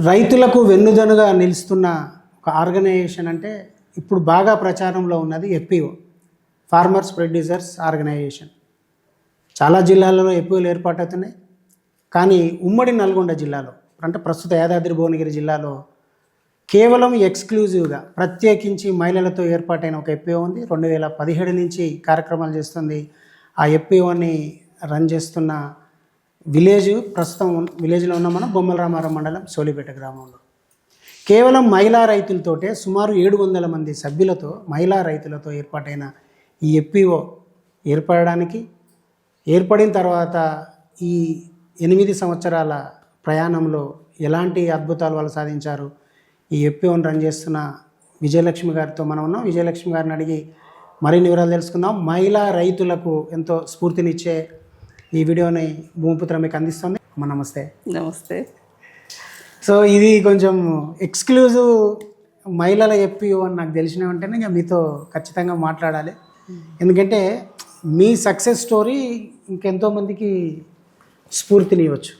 రైతులకు వెన్నుదనుగా నిలుస్తున్న ఒక ఆర్గనైజేషన్ అంటే ఇప్పుడు బాగా ప్రచారంలో ఉన్నది ఎఫ్పిఓ, ఫార్మర్స్ ప్రొడ్యూసర్స్ ఆర్గనైజేషన్. చాలా జిల్లాలలో ఎఫ్పిఓలు ఏర్పాటవుతున్నాయి. కానీ ఉమ్మడి నల్గొండ జిల్లాలో అంటే ప్రస్తుత యాదాద్రి భువనగిరి జిల్లాలో కేవలం ఎక్స్క్లూజివ్గా ప్రత్యేకించి మహిళలతో ఏర్పాటైన ఒక ఎఫ్పిఓ ఉంది. 2017 నుంచి కార్యక్రమాలు చేస్తుంది. ఆ ఎఫ్పిఓని రన్ చేస్తున్న ప్రస్తుతం విలేజ్లో ఉన్న మనం బొమ్మలరామారం మండలం సోలిపేట గ్రామంలో కేవలం మహిళా రైతులతోటే సుమారు 700 మంది సభ్యులతో మహిళా రైతులతో ఏర్పాటైన ఈ ఎఫ్పిఓ ఏర్పడిన తర్వాత ఈ 8 సంవత్సరాల ప్రయాణంలో ఎలాంటి అద్భుతాలు వాళ్ళు సాధించారు, ఈ ఎఫ్పిఓని రన్ చేస్తున్న విజయలక్ష్మి గారితో మనం ఉన్నాం. విజయలక్ష్మి గారిని అడిగి మరిన్ని వివరాలు తెలుసుకుందాం. మహిళా రైతులకు ఎంతో స్ఫూర్తినిచ్చే ఈ వీడియోని భూమిపుత్ర మీకు అందిస్తుంది. నమస్తే. నమస్తే. సో ఇది కొంచెం ఎక్స్క్లూజివ్ మహిళల ఎఫ్పిఓ అని నాకు తెలిసిన వెంటనే ఇంకా మీతో ఖచ్చితంగా మాట్లాడాలి. ఎందుకంటే మీ సక్సెస్ స్టోరీ ఇంకెంతోమందికి స్ఫూర్తినివ్వచ్చు.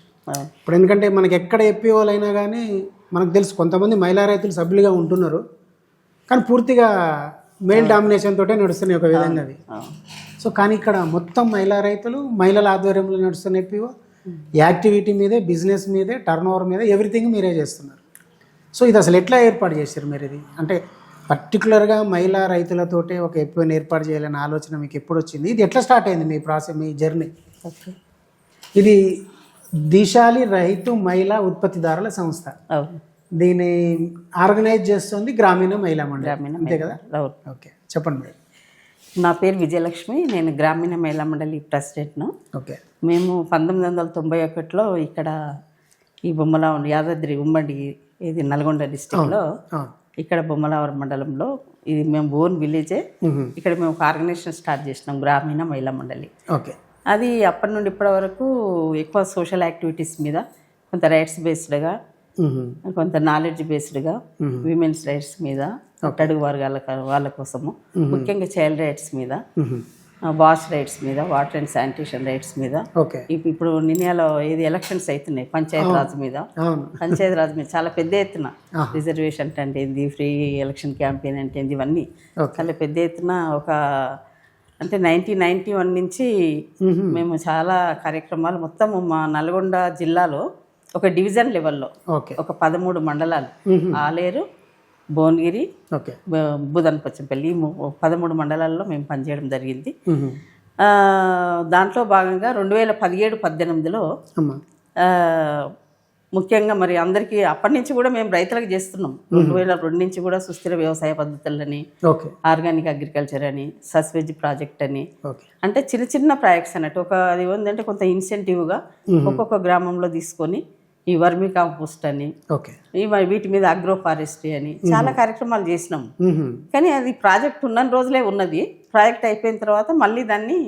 ఇప్పుడు ఎందుకంటే మనకి ఎక్కడ ఎఫ్పిఓలు అయినా కానీ మనకు తెలుసు కొంతమంది మహిళా రైతులు సభ్యులుగా ఉంటున్నారు, కానీ పూర్తిగా మేల్ డామినేషన్ తోటే నడుస్తున్నాయి ఒక విధంగా అవి. సో కానీ ఇక్కడ మొత్తం మహిళా రైతులు మహిళల ఆధ్వర్యంలో నడుస్తున్న ఎఫ్పిఓ యాక్టివిటీ మీదే, బిజినెస్ మీదే, టర్న్ ఓవర్ మీద ఎవ్రీథింగ్ మీరే చేస్తున్నారు. సో ఇది అసలు ఎట్లా ఏర్పాటు చేశారు మీరు? ఇది అంటే పర్టికులర్గా మహిళా రైతులతోటే ఒక ఎఫ్పిఓని ఏర్పాటు చేయాలనే ఆలోచన మీకు ఎప్పుడు వచ్చింది? ఇది ఎట్లా స్టార్ట్ అయింది మీ ప్రాసెస్, మీ జర్నీ? ఇది దిశాలి రైతు మహిళా ఉత్పత్తిదారుల సంస్థ. దీన్ని ఆర్గనైజ్ చేస్తుంది గ్రామీణ మహిళా మండలి, అంతే కదా? ఓకే, చెప్పండి మేడం. నా పేరు విజయలక్ష్మి, నేను గ్రామీణ మహిళా మండలి ప్రెసిడెంట్ను. ఓకే. మేము 1991లో ఇక్కడ ఈ యాదాద్రి ఉమ్మడి ఇది నల్గొండ డిస్టిక్లో ఇక్కడ బొమ్మలవరం మండలంలో ఇది మేము ఓన్ విలేజే. ఇక్కడ మేము ఒక ఆర్గనైజేషన్ స్టార్ట్ చేసినాం, గ్రామీణ మహిళా మండలి. ఓకే. అది అప్పటి నుండి ఇప్పటి వరకు ఎక్కువ సోషల్ యాక్టివిటీస్ మీద, కొంత రైట్స్ బేస్డ్గా, కొంత నాలెడ్జ్ బేస్డ్గా, విమెన్స్ రైట్స్ మీద, అట్టడుగు వర్గాల వాళ్ళ కోసము, ముఖ్యంగా చైల్డ్ రైట్స్ మీద, వాష్ రైట్స్ మీద, వాటర్ అండ్ శానిటేషన్ రైట్స్ మీద. ఇప్పుడు నిన్నయాలో ఏది ఎలక్షన్స్ అవుతున్నాయి, పంచాయతీ రాజ్ మీద చాలా పెద్ద ఎత్తున రిజర్వేషన్ అంటే ఏంది, ఫ్రీ ఎలక్షన్ క్యాంపెయిన్ అంటే ఏంది, ఇవన్నీ చాలా పెద్ద ఎత్తున ఒక అంటే 1991 నుంచి మేము చాలా కార్యక్రమాలు మొత్తం మా నల్గొండ జిల్లాలో ఒక డివిజన్ లెవెల్లో ఒక 13 మండలాలు, ఆలేరు, భువనగిరి, బుదనపచ్చంపల్లి, 13 మండలాల్లో మేము పనిచేయడం జరిగింది. దాంట్లో భాగంగా 2017-18లో ముఖ్యంగా మరి అందరికీ అప్పటి నుంచి కూడా మేము రైతులకు చేస్తున్నాం. 2002 నుంచి కూడా సుస్థిర వ్యవసాయ పద్ధతులని, ఆర్గానిక్ అగ్రికల్చర్ అని, సస్వెజ్ ప్రాజెక్ట్ అని, అంటే చిన్న చిన్న ప్రాజెక్ట్స్ అన్నట్టు ఒక అది ఏంటంటే కొంత ఇన్సెంటివ్గా ఒక్కొక్క గ్రామంలో తీసుకొని ఈ వర్మీ కాంపోస్ట్ అని, వీటి మీద అగ్రో ఫారెస్ట్రీ అని చాలా కార్యక్రమాలు చేసినాం. కానీ అది ప్రాజెక్ట్ ఉన్న రోజులే ఉన్నది. ప్రాజెక్ట్ అయిపోయిన తర్వాత మళ్ళీ దాన్ని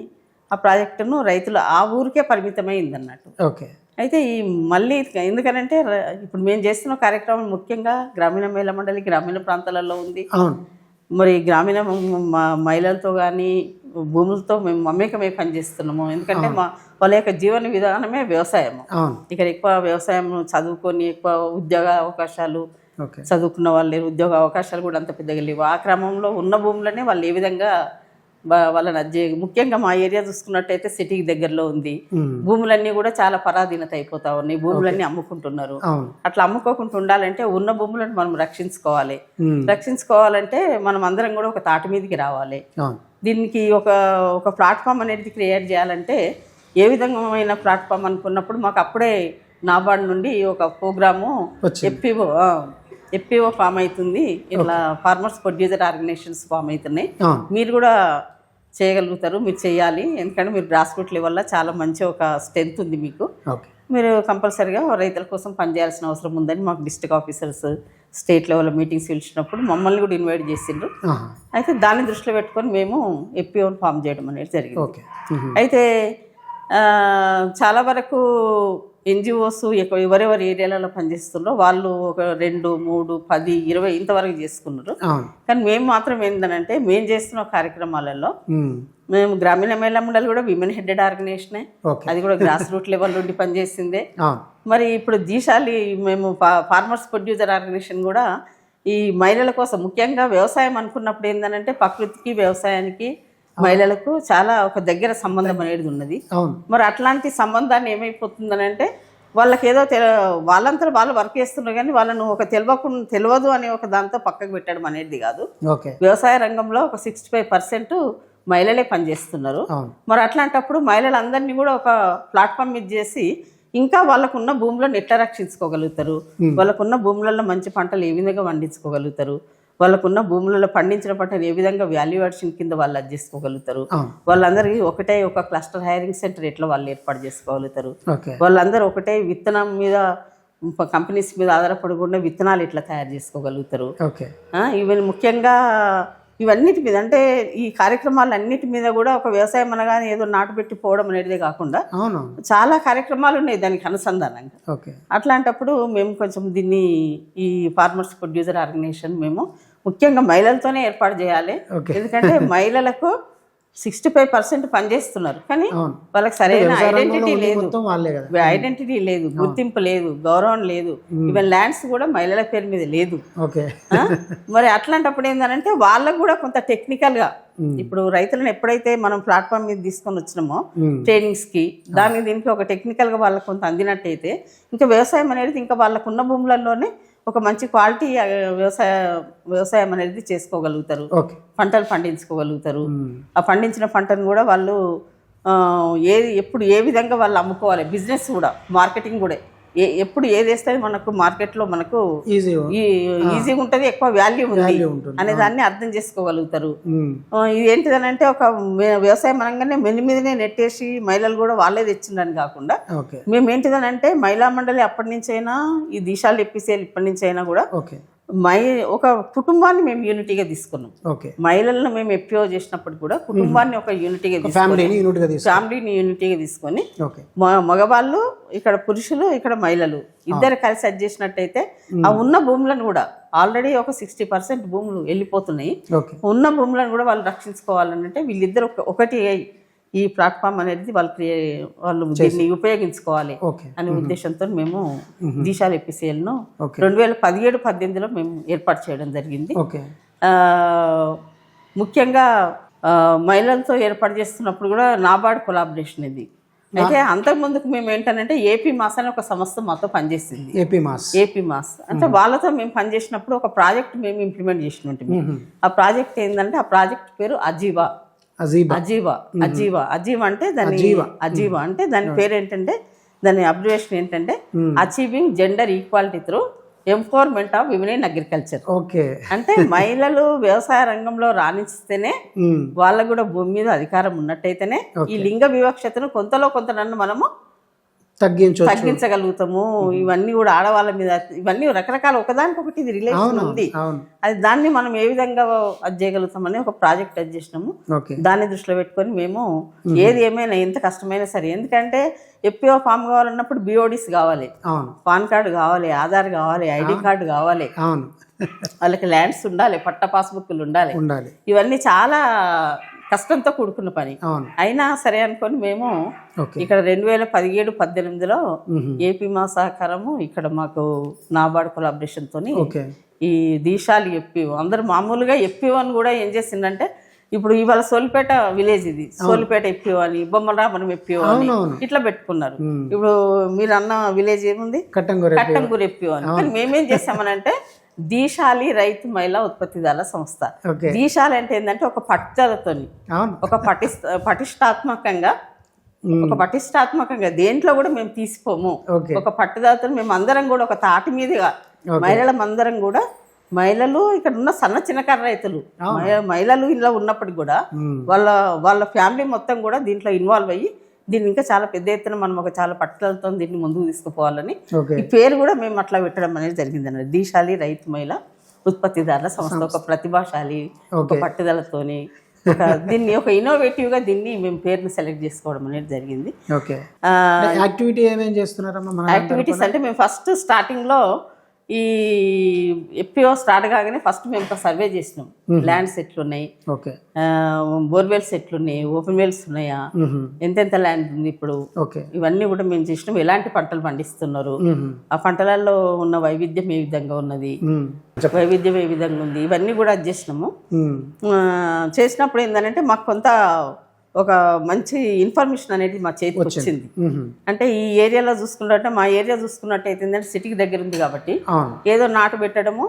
ఆ ప్రాజెక్టును రైతులు ఆ ఊరికే పరిమితమైంది అన్నట్టు. అయితే ఈ మళ్ళీ ఎందుకనంటే ఇప్పుడు మేము చేస్తున్న కార్యక్రమం ముఖ్యంగా గ్రామీణ మహిళా మండలి గ్రామీణ ప్రాంతాలలో ఉంది. మరి గ్రామీణ మహిళలతో కానీ భూములతో మేము మమేకమే పనిచేస్తున్నాము. ఎందుకంటే వాళ్ళ యొక్క జీవన విధానమే వ్యవసాయము. ఇక్కడ ఎక్కువ వ్యవసాయం చదువుకొని ఎక్కువ ఉద్యోగ అవకాశాలు, చదువుకున్న వాళ్ళు ఉద్యోగ అవకాశాలు కూడా అంత పెద్దగా లేవు. ఆ క్రమంలో ఉన్న భూములనే వాళ్ళు ఏ విధంగా వాళ్ళని ముఖ్యంగా మా ఏరియా చూసుకున్నట్టయితే సిటీకి దగ్గరలో ఉంది. భూములన్నీ కూడా చాలా పరాధీనత అయిపోతా ఉన్నాయి, భూములన్నీ అమ్ముకుంటున్నారు. అట్లా అమ్ముకోకుండా ఉండాలంటే ఉన్న భూములను మనం రక్షించుకోవాలంటే మనం అందరం కూడా ఒక తాటి మీదకి రావాలి. దీనికి ఒక ప్లాట్ఫామ్ అనేది క్రియేట్ చేయాలంటే ఏ విధమైన ప్లాట్ఫామ్ అనుకున్నప్పుడు మాకు అప్పుడే నాబార్డ్ నుండి ఒక ప్రోగ్రాము ఎఫ్పిఓ ఫామ్ అవుతుంది, ఇట్లా ఫార్మర్స్ ప్రొడ్యూసర్ ఆర్గనైజేషన్స్ ఫామ్ అవుతున్నాయి, మీరు కూడా చేయగలుగుతారు, మీరు చేయాలి, ఎందుకంటే మీరు గ్రాస్ రూట్ లెవెల్లో చాలా మంచి ఒక స్ట్రెంత్ ఉంది మీకు, మీరు కంపల్సరీగా రైతుల కోసం పనిచేయాల్సిన అవసరం ఉందని మాకు డిస్ట్రిక్ట్ ఆఫీసర్స్ స్టేట్ లెవెల్లో మీటింగ్స్ పిలిచినప్పుడు మమ్మల్ని కూడా ఇన్వైట్ చేసిండ్రు. అయితే దాన్ని దృష్టిలో పెట్టుకొని మేము ఎఫ్పిఓని ఫామ్ చేయడం అనేది జరిగింది. అయితే చాలా వరకు ఎన్జిఓస్ ఎవరెవరు ఏరియాలలో పనిచేస్తున్నారో వాళ్ళు ఒక 2, 3, 10, 20 ఇంతవరకు చేసుకున్నారు. అవును. కానీ మేము మాత్రం ఏంటంటే మేము చేస్తున్న కార్యక్రమాలలో ఉమ్. మేము గ్రామీణ మహిళా మండలి కూడా విమెన్ హెడెడ్ ఆర్గనైజేషనే, ఓకే. అది కూడా గ్రాస్ రూట్ లెవెల్ నుండి పనిచేసిందే. అవును. మరి ఇప్పుడు దీశాలి మేము ఫార్మర్స్ ప్రొడ్యూసర్ ఆర్గనైజేషన్ కూడా ఈ మహిళల కోసం ముఖ్యంగా వ్యవసాయం అనుకున్నప్పుడు ఏంటంటే ప్రకృతికి వ్యవసాయానికి మహిళలకు చాలా ఒక దగ్గర సంబంధం అనేది ఉన్నది. అవును. మరి అట్లాంటి సంబంధాన్ని ఏమైపోతుందని అంటే వాళ్ళకి ఏదో వాళ్ళంతా వాళ్ళు వర్క్ చేస్తున్నారు కానీ వాళ్ళను ఒక తెలియదు అనే ఒక దాంతో పక్కకు పెట్టడం అనేది కాదు. ఓకే. వ్యవసాయ రంగంలో ఒక 65% మహిళలే పనిచేస్తున్నారు. అవును. మరి అట్లాంటప్పుడు మహిళలందరినీ కూడా ఒక ప్లాట్ఫామ్ మీద చేసి ఇంకా వాళ్ళకున్న భూములను ఎట్లా రక్షించుకోగలుగుతారు, వాళ్ళకున్న భూములలో మంచి పంటలు ఏ విధంగా పండించుకోగలుగుతారు, వాళ్ళకున్న భూములలో పండించిన పంటను ఏ విధంగా వాల్యుయేషన్ కింద వాళ్ళు అది చేసుకోగలుగుతారు, వాళ్ళందరికీ ఒకటే ఒక క్లస్టర్ హైరింగ్ సెంటర్ ఎట్లా వాళ్ళు ఏర్పాటు చేసుకోగలుగుతారు, వాళ్ళందరూ ఒకటే విత్తనం మీద కంపెనీస్ మీద ఆధారపడకుండా విత్తనాలు ఎట్లా తయారు చేసుకోగలుగుతారు. ఇవన్నీ ముఖ్యంగా ఇవన్నిటి మీద అంటే ఈ కార్యక్రమాలన్నిటి మీద కూడా ఒక వ్యవసాయం అనగానే ఏదో నాటు పెట్టి పోవడం అనేది కాకుండా చాలా కార్యక్రమాలు ఉన్నాయి దానికి అనుసంధానంగా. అట్లాంటప్పుడు మేము కొంచెం దీన్ని ఈ ఫార్మర్స్ ప్రొడ్యూసర్ ఆర్గనైజేషన్ మేము ముఖ్యంగా మహిళలతోనే ఏర్పాటు చేయాలి. ఎందుకంటే మహిళలకు 65% పనిచేస్తున్నారు కానీ వాళ్ళకి సరైన ఐడెంటిటీ లేదు, గుర్తింపు లేదు, గౌరవం లేదు. ఈవెన్ ల్యాండ్స్ కూడా మహిళల పేరు మీద లేదు. మరి అట్లాంటప్పుడు ఏంటంటే వాళ్ళకు కూడా కొంత టెక్నికల్ గా ఇప్పుడు రైతులను ఎప్పుడైతే మనం ప్లాట్ఫామ్ మీద తీసుకొని వచ్చినామో ట్రైనింగ్స్ కి దీనికి ఒక టెక్నికల్ గా వాళ్ళకు కొంత అందినట్టయితే ఇంకా వ్యవసాయం అనేది ఇంకా వాళ్ళకున్న భూములలోనే ఒక మంచి క్వాలిటీ వ్యవసాయం అనేది చేసుకోగలుగుతారు, పంటలు పండించుకోగలుగుతారు. ఆ పండించిన పంటను కూడా వాళ్ళు ఎప్పుడు ఏ విధంగా వాళ్ళు అమ్ముకోవాలి, బిజినెస్ కూడా మార్కెటింగ్ కూడా ఎప్పుడు ఏది వేస్తే మనకు మార్కెట్లో మనకు ఈజీగా ఉంటుంది, ఎక్కువ వాల్యూ ఉంది అనే దాన్ని అర్థం చేసుకోగలుగుతారు. ఇది ఏంటిదనంటే ఒక వ్యవసాయం అనగానే మెల్లి మీదనే నెట్టేసి మహిళలు కూడా వాళ్ళే తెచ్చిందని కాకుండా మేము ఏంటిదనంటే మహిళా మండలి అప్పటి నుంచైనా ఈ దీశాలు ఎప్పిసేలు ఇప్పటి నుంచి అయినా కూడా ఒక కుటుంబాన్ని మేము యూనిటీగా తీసుకున్నాం. మహిళలను మేము ఎప్పిఓ చేసినప్పుడు కూడా కుటుంబాన్ని ఒక ఫ్యామిలీని యూనిటీగా తీసుకొని మగవాళ్ళు ఇక్కడ పురుషులు ఇక్కడ మహిళలు ఇద్దరు కలిసి అది చేసినట్టయితే ఆ ఉన్న భూములను కూడా ఆల్రెడీ ఒక 60% భూములు వెళ్ళిపోతున్నాయి. ఉన్న భూములను కూడా వాళ్ళు రక్షించుకోవాలంటే వీళ్ళిద్దరు ఒకటి ఈ ప్లాట్ఫామ్ అనేది వాళ్ళు దీన్ని ఉపయోగించుకోవాలి అనే ఉద్దేశంతో మేము దీశాలు ఎపిసిఎల్ను 2017-18లో మేము ఏర్పాటు చేయడం జరిగింది. ముఖ్యంగా మహిళలతో ఏర్పాటు చేస్తున్నప్పుడు కూడా నాబార్డ్ కొలాబరేషన్ ఇది. అయితే అంతకుముందుకు మేము ఏంటంటే ఏపీ మాస్ అనే ఒక సంస్థ మాతో పనిచేసింది. ఏపీ మాస్ అంటే వాళ్ళతో మేము పనిచేసినప్పుడు ఒక ప్రాజెక్ట్ మేము ఇంప్లిమెంట్ చేసినట్టు. ఆ ప్రాజెక్ట్ ఏంటంటే ఆ ప్రాజెక్ట్ పేరు అజీవా అంటే దాని పేరు ఏంటంటే దాని అబ్రివేషన్ ఏంటంటే achieving gender equality through empowerment of women in agriculture. అంటే మహిళలు వ్యవసాయ రంగంలో రాణిస్తేనే వాళ్ళకు కూడా భూమి మీద అధికారం ఉన్నట్టయితేనే ఈ లింగ వివక్షతను కొంతలో కొంత మనము తగ్గించగలుగుతాము. ఇవన్నీ కూడా ఆడవాళ్ళ మీద ఇవన్నీ రకరకాల ఒకదానికొకటి ఇది రిలేషన్ ఉంది. అది దాన్ని మనం ఏ విధంగా అది చేయగలుగుతామని ఒక ప్రాజెక్ట్ అది చేసినాము. దాన్ని దృష్టిలో పెట్టుకొని మేము ఏది ఏమైనా ఎంత కష్టమైనా సరే, ఎందుకంటే ఎప్పిఓ ఫామ్ కావాలన్నప్పుడు బిఓడిస్ కావాలి, పాన్ కార్డు కావాలి, ఆధార్ కావాలి, ఐడి కార్డు కావాలి, వాళ్ళకి ల్యాండ్స్ ఉండాలి, పట్ట పాస్బుక్లు ఉండాలి. ఇవన్నీ చాలా కష్టంతో కూడుకున్న పని. అయినా సరే అనుకొని మేము ఇక్కడ 2017-18లో ఏపీ మా సహకారము ఇక్కడ మాకు నాబార్డ్ కొలాబరేషన్ తోని ఈ దీశాలు ఎప్పిఓ అందరు మామూలుగా ఎప్పిఓ అని కూడా ఏం చేసిందంటే ఇప్పుడు ఇవాళ సోలిపేట విలేజ్ ఇది సోలిపేట ఎప్పిఓ అని, బొమ్మరామనం ఎప్పిఓ అని ఇట్లా పెట్టుకున్నారు. ఇప్పుడు మీరు అన్న విలేజ్ ఏముంది కట్టంగూరు ఎప్పిఓ అని. కానీ మేమేం చేసామనంటే దీశాలి రైతు మహిళా ఉత్పత్తిదారుల సంస్థ. దీశాలి అంటే ఏంటంటే ఒక పట్టుదలతోని ఒక పటిష్టాత్మకంగా దేంట్లో కూడా మేము తీసిపోము, ఒక పట్టుదలతో మేము అందరం కూడా ఒక తాటి మీదుగా మహిళలందరం కూడా మహిళలు ఇక్కడ ఉన్న చిన్నకారు రైతులు మహిళలు ఇలా ఉన్నప్పటికి కూడా వాళ్ళ ఫ్యామిలీ మొత్తం కూడా దీంట్లో ఇన్వాల్వ్ అయ్యి దీన్ని ఇంకా చాలా పెద్ద ఎత్తున మనం ఒక చాలా పట్టుదలతో దీన్ని ముందుకు తీసుకుపోవాలని ఈ పేరు కూడా మేము అట్లా పెట్టడం అనేది జరిగింది అన్నది. దీశాలి రైతు మహిళ ఉత్పత్తిదారుల సంస్థ ఒక ప్రతిభాశాలి ఒక పట్టుదలతోని దీన్ని ఒక ఇన్నోవేటివ్గా దీన్ని మేము పేరుని సెలెక్ట్ చేసుకోవడం అనేది జరిగింది. ఓకే, యాక్టివిటీ ఏమేమి చేస్తున్నారమ్మా మన యాక్టివిటీస్ అంటే మేము ఫస్ట్ స్టార్టింగ్లో ఈ ఎఫ్పిఓ స్టార్ట్ కాగానే ఫస్ట్ మేము ఒక సర్వే చేసినాం. ల్యాండ్స్ ఎట్లున్నాయి, ఓకే, బోర్వెల్స్ ఎట్లున్నాయి, ఓపెన్ వెల్స్ ఉన్నాయా, ఎంతెంత ల్యాండ్ ఉంది ఇప్పుడు, ఓకే, ఇవన్నీ కూడా మేము చేసినాం. ఎలాంటి పంటలు పండిస్తున్నారు, ఆ పంటలలో ఉన్న వైవిధ్యం ఏ విధంగా ఉన్నది, వైవిధ్యం ఏ విధంగా ఉంది, ఇవన్నీ కూడా అది చేసినాము. చేసినప్పుడు ఏంటంటే మాకు కొంత ఒక మంచి ఇన్ఫర్మేషన్ అనేది మా చేతికి వచ్చింది. అంటే ఈ ఏరియాలో చూసుకున్నట్టే, మా ఏరియా చూసుకున్నట్టయితే ఏంటంటే సిటీకి దగ్గర ఉంది కాబట్టి ఏదో నాటు పెట్టడము,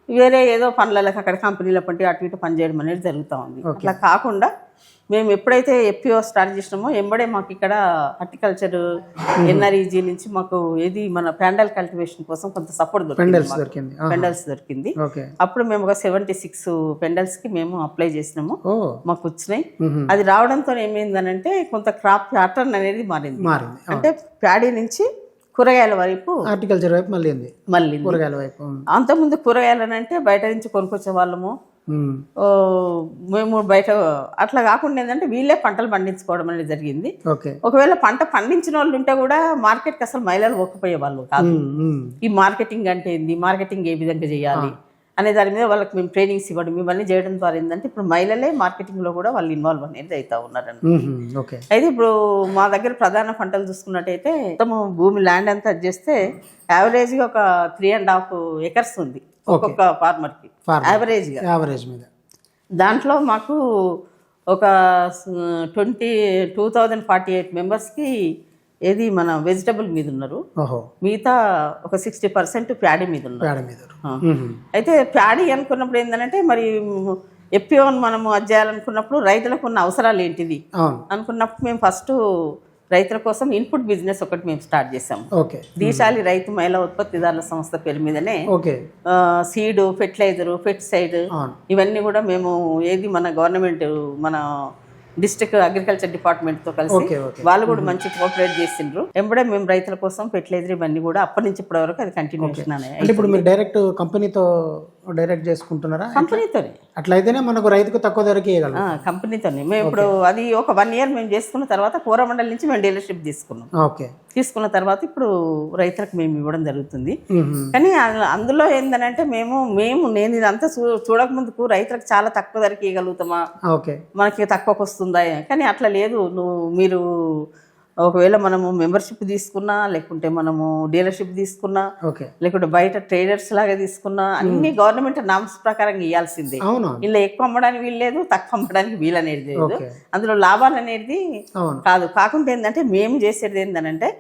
వేరే ఏదో పనులకు అక్కడ కంపెనీల పంటి అటు ఇటు పనిచేయడం అనేది జరుగుతూ ఉంది. అట్లా కాకుండా మేము ఎప్పుడైతే ఎఫ్పిఓ స్టార్ట్ చేసినామో ఎంబడే మాకు ఇక్కడ హార్టికల్చర్ ఎన్ఆర్ఈజీ నుంచి మాకు ఏది మన ప్యాండల్ కల్టివేషన్ కోసం కొంత సపోర్ట్ దొరికింది, పెండల్స్ దొరికింది. అప్పుడు మేము ఒక 76 పెండల్స్ కి మేము అప్లై చేసినాము, మాకు వచ్చినాయి. అది రావడంతో ఏమైందనంటే కొంత క్రాప్ ప్యాటర్న్ అనేది మారింది. అంటే ప్యాడీ నుంచి కూరగాయల వైపు, హార్టికల్చర్ వైపు మళ్ళీ కూరగాయల వైపు. అంతకుముందు కూరగాయలు అంటే బయట నుంచి కొనుక్కొచ్చే వాళ్ళము, మేము బయట. అట్లా కాకుండా ఏంటంటే వీళ్ళే పంటలు పండించుకోవడం అనేది జరిగింది. ఒకవేళ పంట పండించిన వాళ్ళు ఉంటే కూడా మార్కెట్కి అసలు మహిళలు ఒక్కపోయే వాళ్ళు కాదు. ఈ మార్కెటింగ్ అంటే ఏంది, మార్కెటింగ్ ఏ విధంగా చేయాలి అనే దాని మీద వాళ్ళకి మేము ట్రైనింగ్స్ ఇవ్వడం, ఇవన్నీ చేయడం ద్వారా ఏంటంటే ఇప్పుడు మహిళలే మార్కెటింగ్ లో కూడా వాళ్ళు ఇన్వాల్వ్ అనేది అవుతా ఉన్నారండి. అయితే ఇప్పుడు మా దగ్గర ప్రధాన పంటలు చూసుకున్నట్టయితే మొత్తం భూమి ల్యాండ్ అంతా చేస్తే యావరేజ్ గా ఒక 3.5 acres ఉంది ఒక్కొక్క ఫార్మర్ కి యావరేజ్ మీద. దాంట్లో మాకు ఒక 2048 మెంబర్స్ కి ఏది మన వెజిటబుల్ మీద ఉన్నారు, మిగతా ఒక 60% ప్యాడీ మీద ఉన్నారు. అయితే ప్యాడీ అనుకున్నప్పుడు ఏంటంటే మరి ఎఫ్పిఓని మనము అది చేయాలనుకున్నప్పుడు రైతులకు ఉన్న అవసరాలు ఏంటిది అనుకున్నప్పుడు మేము ఫస్ట్ రైతుల కోసం ఇన్పుట్ బిజినెస్ ఒకటి మేము స్టార్ట్ చేసాము. దీశాలి రైతు మహిళా ఉత్పత్తిదారుల సంస్థ పేరు మీదనే సీడ్, ఫెర్టిలైజర్, పెస్టిసైడ్ ఇవన్నీ కూడా మేము ఏది మన గవర్నమెంట్ మన డిస్ట్రిక్ట్ అగ్రికల్చర్ డిపార్ట్మెంట్ తో కలిసి వాళ్ళు కూడా మంచి కోఆపరేట్ చేసిండ్రు. ఎంబడే మేము రైతుల కోసం ఫెర్టిలైజర్ ఇవన్నీ కూడా అప్పటి నుంచి ఇప్పటి వరకు అది కంటిన్యూషన్ అనేది. ఇప్పుడు మీరు డైరెక్ట్ కంపెనీతో డైరెక్ట్ చేసుకుంటున్నారా? కంపెనీతోనే. అట్లయితేనే మనకు రైతుకు తక్కువ ధరకి ఇవ్వగలం. కంపెనీతోనే మేము ఇప్పుడు అది ఒక 1 year మేము చేసుకున్న తర్వాత కోరమండల్ నుంచి మేము డీలర్షిప్ తీసుకున్నాం. తీసుకున్న తర్వాత ఇప్పుడు రైతులకు మేము ఇవ్వడం జరుగుతుంది. కానీ అందులో ఏంటంటే నేను ఇదంతా చూడక ముందుకు రైతులకు చాలా తక్కువ ధరకి ఇవ్వగలుగుతామా, మనకి తక్కువకి వస్తుందా, కానీ అట్లా లేదు. మీరు ఒకవేళ మనము మెంబర్షిప్ తీసుకున్నా, లేకుంటే మనము డీలర్షిప్ తీసుకున్నా, లేకుంటే బయట ట్రేడర్స్ లాగా తీసుకున్నా అన్ని గవర్నమెంట్ నామ్స్ ప్రకారం ఇవ్వాల్సిందే. ఇలా ఎక్కువ అమ్మడానికి వీల్లేదు, తక్కువ అమ్మడానికి వీలనేది లేదు. అందులో లాభాలు అనేది కాదు. కాకుండా ఏంటంటే మేము చేసేది ఏంటంటే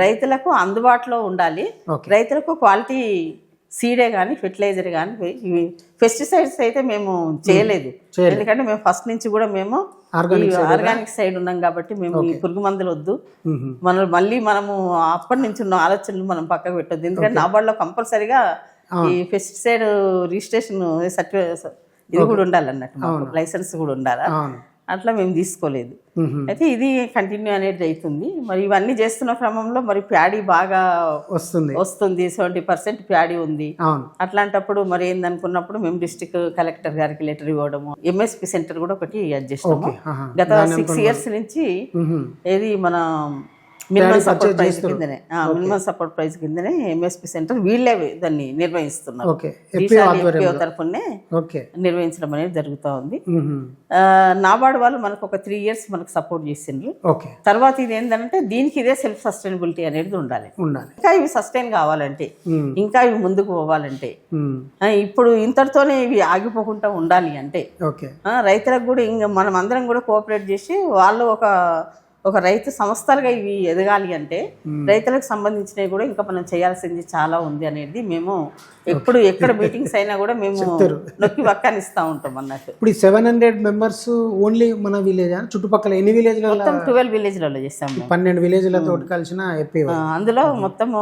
రైతులకు అందుబాటులో ఉండాలి, రైతులకు క్వాలిటీ సీడే కానీ ఫెర్టిలైజర్ కానీ. పెస్టిసైడ్స్ అయితే మేము చేయలేదు, ఎందుకంటే మేము ఫస్ట్ నుంచి కూడా మేము ఆర్గానిక్ సైడ్ ఉన్నాం కాబట్టి మేము ఈ పురుగు మందులు వద్దు, మనము అప్పటి నుంచి ఉన్న ఆలోచనలు మనం పక్కకు పెట్టొద్దు. ఎందుకంటే నాబార్డులో కంపల్సరీగా ఈ పెస్టిసైడ్ రిజిస్ట్రేషన్ సర్టిఫికేట్ ఇది కూడా ఉండాలన్నట్టు, లైసెన్స్ కూడా ఉండాలా. అట్లా మేము తీసుకోలేదు. అయితే ఇది కంటిన్యూ అనేది అవుతుంది. మరి ఇవన్నీ చేస్తున్న క్రమంలో మరి ప్యాడీ బాగా వస్తుంది 70% ప్యాడీ ఉంది. అట్లాంటప్పుడు మరి ఏందనుకున్నప్పుడు మేము డిస్ట్రిక్ట్ కలెక్టర్ గారికి లెటర్ ఇవ్వడము, ఎంఎస్పి సెంటర్ కూడా ఒకటి చేసినాము. గత 6 years నుంచి ఏది మన మినిమం సపోర్ట్ ప్రైస్ కిందనే ఎంఎస్పి సెంటర్ వీళ్ళే దాన్ని నిర్వహిస్తున్నారు. తరఫునే నిర్వహించడం అనేది జరుగుతూ ఉంది. నాబార్డు వాళ్ళు మనకు ఒక 3 years మనకు సపోర్ట్ చేసిండ్రు. తర్వాత ఇది ఏంటంటే దీనికి ఇదే సెల్ఫ్ సస్టైనబిలిటీ అనేది ఉండాలి. ఇంకా ఇవి సస్టైన్ కావాలంటే, ఇంకా ఇవి ముందుకు పోవాలంటే, ఇప్పుడు ఇంతటితోనే ఇవి ఆగిపోకుండా ఉండాలి అంటే రైతులకు కూడా ఇంకా మనం అందరం కూడా కోఆపరేట్ చేసి వాళ్ళు ఒక రైతు సంస్థలుగా ఇవి ఎదగాలి అంటే రైతులకు సంబంధించినవి కూడా ఇంకా మనం చేయాల్సింది చాలా ఉంది అనేది మేము ఎక్కడ మీటింగ్స్ అయినా కూడా మేము నొక్కి వక్కానిస్తూ ఉంటాం అన్నట్టు. ఇప్పుడు 700 members ఓన్లీ మన విలేజ్, చుట్టుపక్కల ఎన్ని విలేజ్? మొత్తం 12 villageలలో చేస్తాము. 12 villageలతో కలిసిన అందులో మొత్తము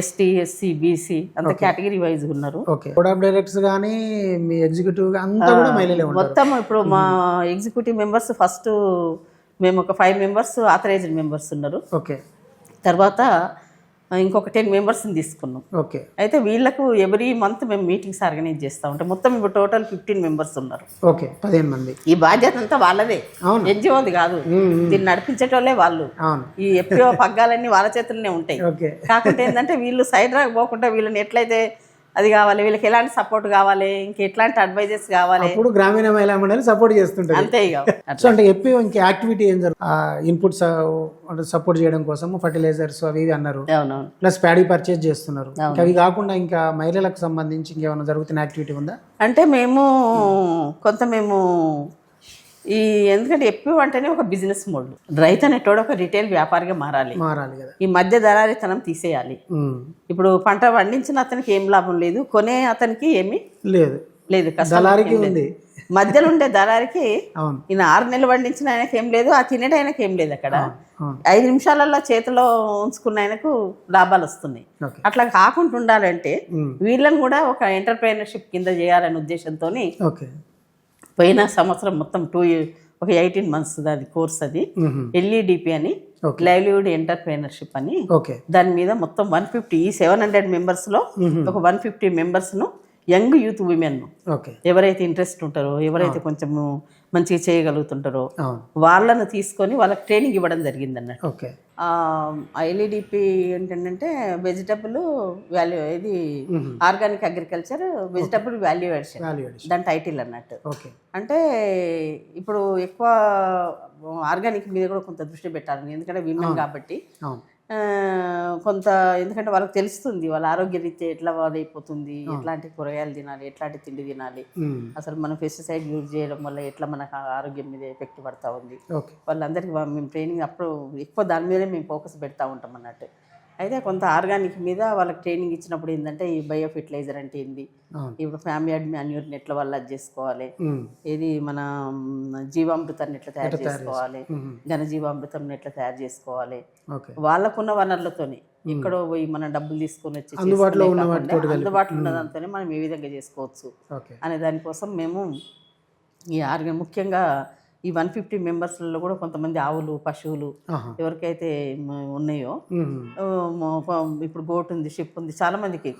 ఎస్టీ, ఎస్సీ, బీసీ అంత కేటగిరీ వైజ్ ఉన్నారు. బోర్డ్ ఆఫ్ డైరెక్టర్స్ కానీ మీ ఎగ్జిక్యూటివ్ అంతా కూడా మహిళలే ఉంటారు మొత్తం. ఇప్పుడు మా ఎగ్జిక్యూటివ్ మెంబర్స్ ఫస్ట్ మేము ఒక 5 members ఆథరైజ్డ్ మెంబర్స్ ఉన్నారు. తర్వాత ఇంకొక 10 మెంబర్స్ని తీసుకున్నాం. ఓకే. అయితే వీళ్ళకు ఎవ్రీ మంత్ మేము మీటింగ్స్ ఆర్గనైజ్ చేస్తూ ఉంటాం. మొత్తం ఇప్పుడు టోటల్ 15 మెంబర్స్ ఉన్నారు. ఓకే, 15 మంది. ఈ బాధ్యత అంతా వాళ్ళదే, అవును. ఎన్జిఓది కాదు. దీన్ని నడిపించేటోళ్ళే వాళ్ళు. అవును. ఈ ఎప్పుడో పగ్గాలన్నీ వాళ్ళ చేతుల్లోనే ఉంటాయి. ఓకే. కాకుంటే ఏంటంటే వీళ్ళు సైడ్ రాకపోకుండా వీళ్ళని ఎట్లయితే అది కావాలి, వీళ్ళకి ఎలాంటి సపోర్ట్ కావాలి, ఇంకా ఎట్లాంటి అడ్వైజెస్ కావాలి, ఇప్పుడు గ్రామీణ మహిళా మండలి సపోర్ట్ చేస్తుంటారు. అంతే ఇక. సో అంటే ఎఫ్పిఓ ఇంక యాక్టివిటీ ఏం జరుగుతుంది? ఇన్పుట్స్ సపోర్ట్ చేయడం కోసం ఫర్టిలైజర్స్ అవి ఇవి అన్నారు, అవునవును. ప్లస్ ప్యాడీ పర్చేజ్ చేస్తున్నారు. ఇంకా అవి కాకుండా ఇంకా మహిళలకు సంబంధించి ఇంకేమైనా జరుగుతున్న యాక్టివిటీ ఉందా? అంటే మేము ఎందుకంటే ఎప్పుడు అంటేనే ఒక బిజినెస్ మోడ్. రైతు అనేటోడు ఒక రిటైల్ వ్యాపారిగా మారాలి కదా. ఈ మధ్య దళారితనం తీసేయాలి. ఇప్పుడు పంట పండించిన అతనికి ఏం లాభం లేదు, కొనే అతనికి ఏమీ లేదు, దళారికి ఉంది. మధ్యలో ఉండే దళారికి అవును. ఈయన 6 నెలలు పండించిన ఆయనకి ఏం లేదు, ఆ తినేటి ఆయనకి ఏం లేదు. అక్కడ 5 నిమిషాలలో చేతిలో ఉంచుకున్న ఆయనకు లాభాలు వస్తున్నాయి. అట్లా కాకుండా ఉండాలంటే వీళ్ళని కూడా ఒక ఎంటర్ప్రైనర్షిప్ కింద చేయాలనే ఉద్దేశంతో పోయిన సంవత్సరం మొత్తం 18 months అది కోర్స్, అది LEDP అని, లైవ్లీవుడ్ ఎంటర్ప్రైనర్షిప్ అని. దాని మీద మొత్తం 150 ఈ 700 మెంబర్స్లో ఒక 150 మెంబర్స్ను యంగ్ యూత్ విమెన్ ఎవరైతే ఇంట్రెస్ట్ ఉంటారో, ఎవరైతే కొంచెం మంచిగా చేయగలుగుతుంటారో వాళ్ళను తీసుకొని వాళ్ళకి ట్రైనింగ్ ఇవ్వడం జరిగింది అన్నట్టు. LEDP ఏంటంటే వెజిటబుల్ వాల్యూ, ఇది organic agriculture vegetable value addition, దాని టైటిల్ అన్నట్టు. అంటే ఇప్పుడు ఎక్కువ ఆర్గానిక్ మీద కూడా కొంత దృష్టి పెట్టాలని, ఎందుకంటే విమెన్ కాబట్టి ఎందుకంటే వాళ్ళకి తెలుస్తుంది వాళ్ళ ఆరోగ్య రీత్యా ఎట్లా అయిపోతుంది, ఎట్లాంటి కూరగాయలు తినాలి, ఎట్లాంటి తిండి తినాలి, అసలు మనం పెస్టిసైడ్ యూజ్ చేయడం వల్ల ఎట్లా మనకు ఆరోగ్యం మీద ఎఫెక్ట్ పడతా ఉంది. వాళ్ళందరికీ మేము ట్రైనింగ్ అప్పుడు ఎక్కువ దాని మీదే మేము ఫోకస్ పెడతా ఉంటాం అన్నట్టు. అయితే కొంత ఆర్గానిక్ మీద వాళ్ళకి ట్రైనింగ్ ఇచ్చినప్పుడు ఏంటంటే ఈ బయో ఫెర్టిలైజర్ అంటే ఏంది, ఇప్పుడు ఫ్యామిలీ యార్డ్ మాన్యూర్ని ఎట్లా వాళ్ళు అది చేసుకోవాలి, ఇది మన జీవామృతాన్ని ఎట్లా తయారు చేసుకోవాలి, ఘనజీవామృతం ఎట్లా తయారు చేసుకోవాలి, వాళ్ళకున్న వనరులతోనే ఎక్కడో పోయి మనం డబ్బులు తీసుకొని వచ్చి అందుబాటులో ఉన్న దాంతోనే మనం ఏ విధంగా చేసుకోవచ్చు అనే దానికోసం మేము ఈ ముఖ్యంగా ఈ 150 మెంబర్స్లలో కూడా కొంతమంది ఆవులు, పశువులు ఎవరికైతే ఉన్నాయో, ఇప్పుడు గోట్ ఉంది, షిప్ ఉంది, చాలా మందికి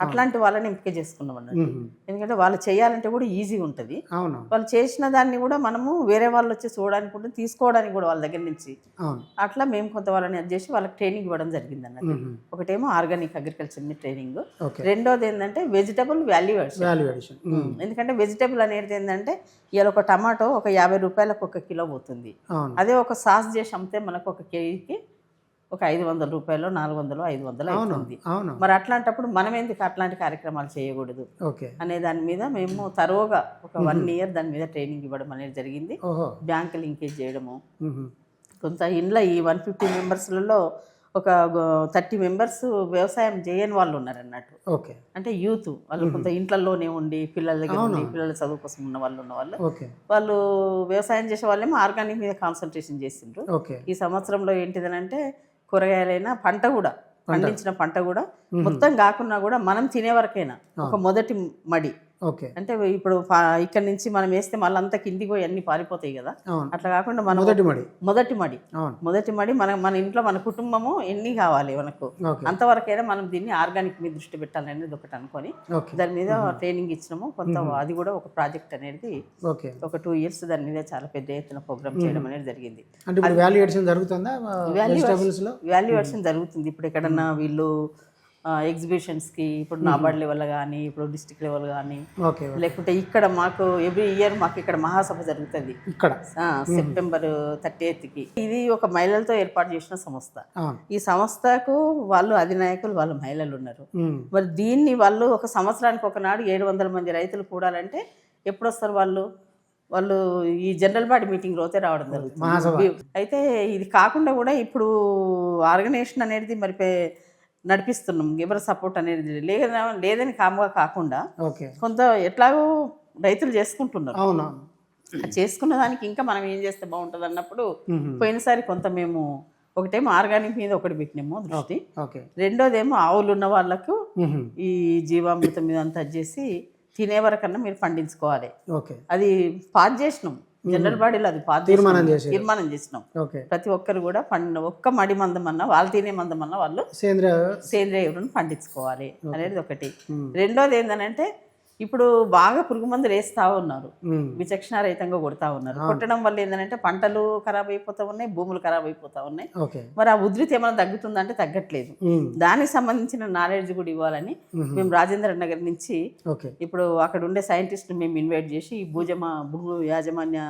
అట్లాంటి వాళ్ళని ఎంపిక చేసుకున్నాం అన్నట్టు. ఎందుకంటే వాళ్ళు చేయాలంటే కూడా ఈజీగా ఉంటుంది. వాళ్ళు చేసిన దాన్ని కూడా మనము వేరే వాళ్ళు వచ్చి చూడడానికి కూడా తీసుకోవడానికి కూడా వాళ్ళ దగ్గర నుంచి అట్లా మేము కొంత వాళ్ళని అది చేసి వాళ్ళకి ట్రైనింగ్ ఇవ్వడం జరిగింది అన్నట్టు. ఒకటేమో ఆర్గానిక్ అగ్రికల్చర్ ట్రైనింగ్, రెండోది ఏంటంటే వెజిటబుల్ వాల్యూ అడిషన్. ఎందుకంటే వెజిటబుల్ అనేది ఏంటంటే ఇవాళ ఒక టమాటో ఒక 50 రూపాయలకు 1 కిలో పోతుంది. అదే ఒక సాస్ చేసి అమ్మితే మనకు 1 కేజీకి ఒక 500 రూపాయలు, 400, 500 అవుతుంది. మరి అట్లాంటప్పుడు మనం ఎందుకు అట్లాంటి కార్యక్రమాలు చేయకూడదు అనే దాని మీద మేము తరోగా ఒక 1 year దాని మీద ట్రైనింగ్ ఇవ్వడం అనేది జరిగింది. బ్యాంక్ లింకేజ్ చేయడము, కొంత ఇంట్లో ఈ 150 మెంబర్స్లలో ఒక 30 మెంబర్స్ వ్యవసాయం చేయని వాళ్ళు ఉన్నారు అన్నట్టు. అంటే యూత్ వాళ్ళు కొంత ఇంట్లోనే ఉండి పిల్లల దగ్గర ఉండి పిల్లల చదువు కోసం ఉన్న వాళ్ళు వ్యవసాయం చేసే వాళ్ళేమో ఆర్గానిక్ మీద కాన్సన్ట్రేషన్ చేసిండ్రు. ఈ సంవత్సరంలో ఏంటిదనంటే కూరగాయలైనా పంట కూడా పండించిన పంట కూడా మొత్తం కాకుండా కూడా మనం తినే వరకైనా ఒక మొదటి మడి, అంటే ఇప్పుడు ఇక్కడ నుంచి మనం వేస్తే మళ్ళీ అంతా కిందికి పోయి అన్ని పారిపోతాయి కదా, అట్లా కాకుండా మనం మొదటి మడి మన ఇంట్లో మన కుటుంబము ఎన్ని కావాలి మనకు అంతవరకైనా మనం దీన్ని ఆర్గానిక్ మీద దృష్టి పెట్టాలి అనేది ఒకటి అనుకొని దాని మీద ట్రైనింగ్ ఇచ్చినాము. కొంత అది కూడా ఒక ప్రాజెక్ట్ అనేది ఒక 2 years దాని మీద చాలా పెద్ద ఎత్తున ప్రోగ్రామ్ చేయడం అనేది జరిగింది. వాల్యుయేషన్ జరుగుతుంది. ఇప్పుడు ఎక్కడన్నా వీళ్ళు ఎగ్జిబిషన్స్కి ఇప్పుడు నాబార్డ్ లెవెల్ కానీ, ఇప్పుడు డిస్ట్రిక్ట్ లెవెల్ కానీ, లేకుంటే ఇక్కడ మాకు ఎవ్రీ ఇయర్ మాకు ఇక్కడ మహాసభ జరుగుతుంది ఇక్కడ September 30th. ఇది ఒక మహిళలతో ఏర్పాటు చేసిన సంస్థ. ఈ సంస్థకు వాళ్ళు అధినాయకులు, వాళ్ళు మహిళలు ఉన్నారు. మరి దీన్ని వాళ్ళు ఒక సంవత్సరానికి ఒకనాడు 700 మంది రైతులు కూడాలంటే ఎప్పుడు వస్తారు వాళ్ళు ఈ జనరల్ బాడీ మీటింగ్ రోజే రావడం జరుగుతుంది. అయితే ఇది కాకుండా కూడా ఇప్పుడు ఆర్గనైజేషన్ అనేది మరి నడిపిస్తున్నాం, ఎవరి సపోర్ట్ అనేది లేదని కాముగా కాకుండా కొంత ఎట్లాగో రైతులు చేసుకుంటున్నారు. చేసుకున్న దానికి ఇంకా మనం ఏం చేస్తే బాగుంటుంది అన్నప్పుడు పోయినసారి కొంత మేము ఒకటేమో ఆర్గానిక్ మీద ఒకటి పెట్టినాము దృష్టి, రెండోదేమో ఆవులు ఉన్న వాళ్ళకు ఈ జీవామృతం మీద అంతా చేసి తినే వరకన్నా మీరు పండించుకోవాలి. అది పాస్ చేసినాం జనరల్ బాడీలో అది పాస్ తీర్మానం చేసినాం. ఓకే. ప్రతి ఒక్కరు కూడా ఒక్క మడి మందం అన్నా వాళ్ళు తినే మందం అన్నా వాళ్ళు సేంద్రియ ఎరువులను పండించుకోవాలి అనేది ఒకటి. రెండోది ఏంటంటే ఇప్పుడు బాగా పురుగు మందులు వేస్తా ఉన్నారు, విచక్షణారహితంగా కొడతా ఉన్నారు. కొట్టడం వల్ల ఏంటంటే పంటలు ఖరాబ్ అయిపోతా ఉన్నాయి, భూములు ఖరాబ్ అయిపోతా ఉన్నాయి. మరి ఆ ఉధృతి ఏమైనా తగ్గుతుందంటే తగ్గట్లేదు. దానికి సంబంధించిన నాలెడ్జ్ కూడా ఇవ్వాలని మేము రాజేంద్ర నగర్ నుంచి ఇప్పుడు అక్కడ ఉండే సైంటిస్టులు మేము ఇన్వైట్ చేసి ఈ భూ యాజమాన్య